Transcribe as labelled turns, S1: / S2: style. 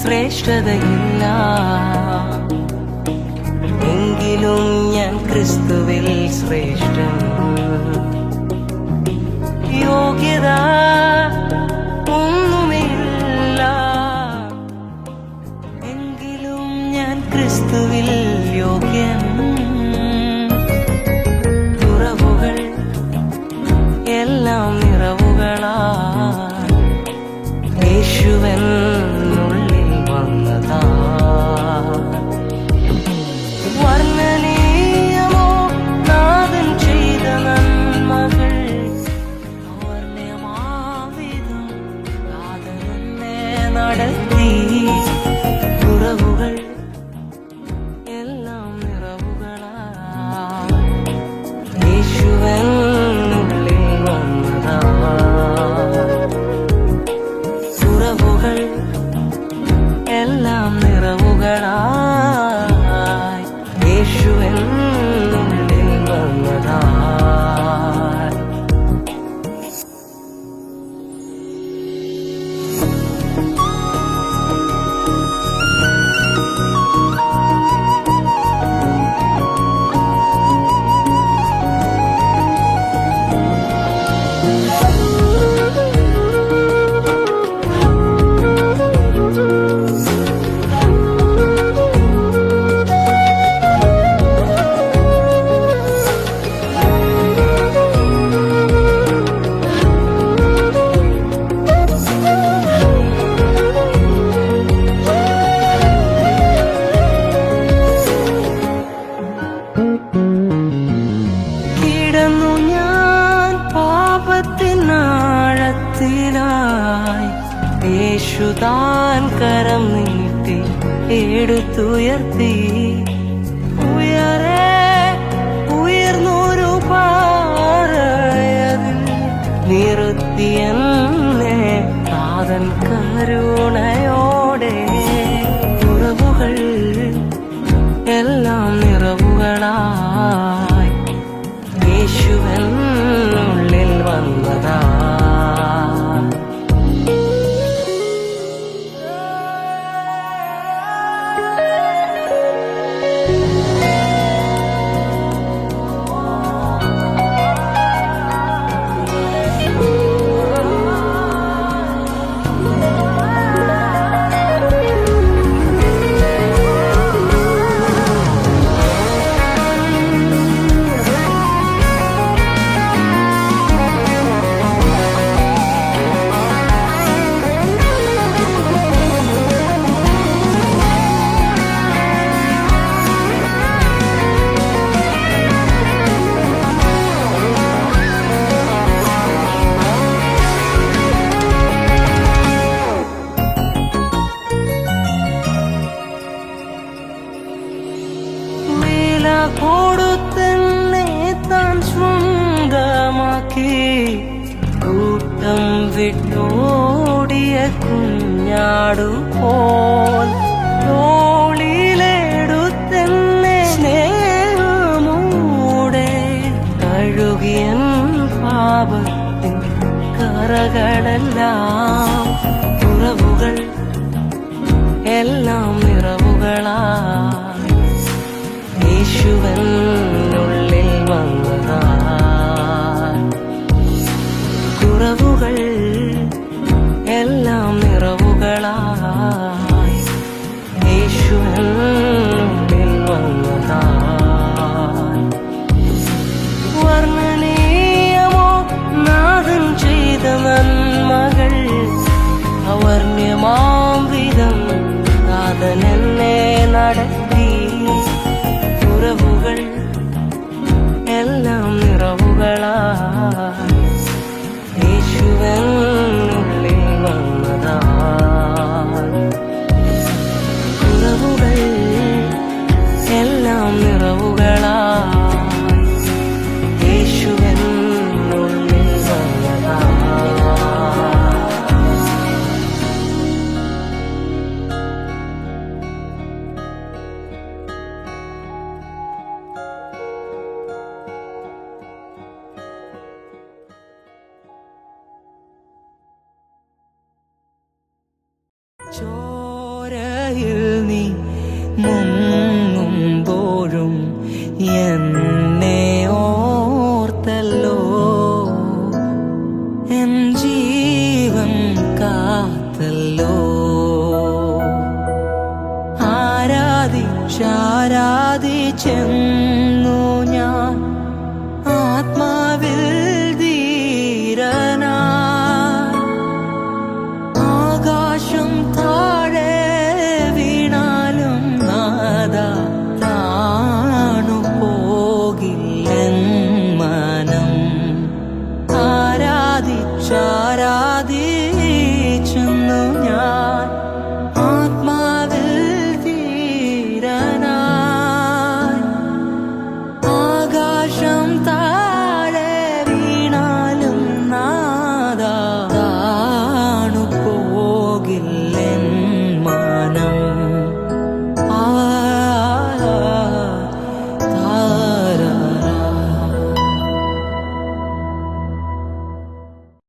S1: ശ്രേഷ്ഠതയില്ല, എങ്കിലും ഞാൻ ക്രിസ്തുവിൽ ശ്രേഷ്ഠൻ. യോഗ്യത ഒന്നുമില്ല, എങ്കിലും ഞാൻ ക്രിസ്തുവിൽ യോഗ്യൻ. തുറവുകൾ എല്ലാം നിറവുകളാ, യേശുവെന്നുള്ളിൽ വന്നതാ. വർണ്ണനീയമോ നാഥൻ ചെയ്ത നന്മകൾ, അവർണ്ണയമാവിധം നാഥൻ എന്നെ നടത്തി. തുറവുകൾ എല്ലാം നിറവുകളാ, യേശുവെന്നുള്ളിൽ വന്നതാ. തുറവുകൾ എല്ലാം നിറവുകളായി, യേശുവെന്നുള്ളിൽ വന്നതാ. കിടന്നു ഞാൻ പാപത്തിനാഴത്തിലായി, യേശു താൻ കരം നീട്ടി എടുത്തുയർത്തി. ഉയർന്നൊരു പാറയതിൽ നിർത്തിയെന്നെ നാഥൻ കരുണയോടെ. തുറവുകൾ എല്ലാം നിറവുകളായി, യേശുവെന്നുള്ളിൽ വന്നതാ. കൊടുത്തന്നെ താൻ സ്വന്തമാക്കി, കൂട്ടം വിട്ടോടിയ കുഞ്ഞാടുപോൽ തോളിലെടുത്തെന്നെ സ്നേഹമൂടെ കഴുകിയൻ പാപത്തിൻ കറകളെല്ലാം. തുറവുകൾ എല്ലാം നിറവുകളാ, യേശുവെന്നുള്ളിൽ വന്നതാ. കുറവുകൾ എല്ലാം നിറവുകളായി, യേശുവെന്നുള്ളിൽ വന്നതാ. വർണ്ണനീയമോ നാഥൻ ചെയ്ത നന്മകൾ, അവർണ്യമാം വിധം നാഥൻ എന്നെ നടത്തി. തുറവുകൾ എല്ലാം നിറവുകളായി, യേശുവെന്നുള്ളിൽ വന്നതാ. തുറവുകൾ എല്ലാം നിറവുകളായി, യേശുവെന്നുള്ളിൽ വന്നതാ. പുഴയിൽ നീ മുങ്ങുമ്പോഴും എന്നെ ഓർത്തല്ലോ, എൻ ജീവൻ കാത്തല്ലോ. ആരാധിച്ചാരാധിച്ചെന്നും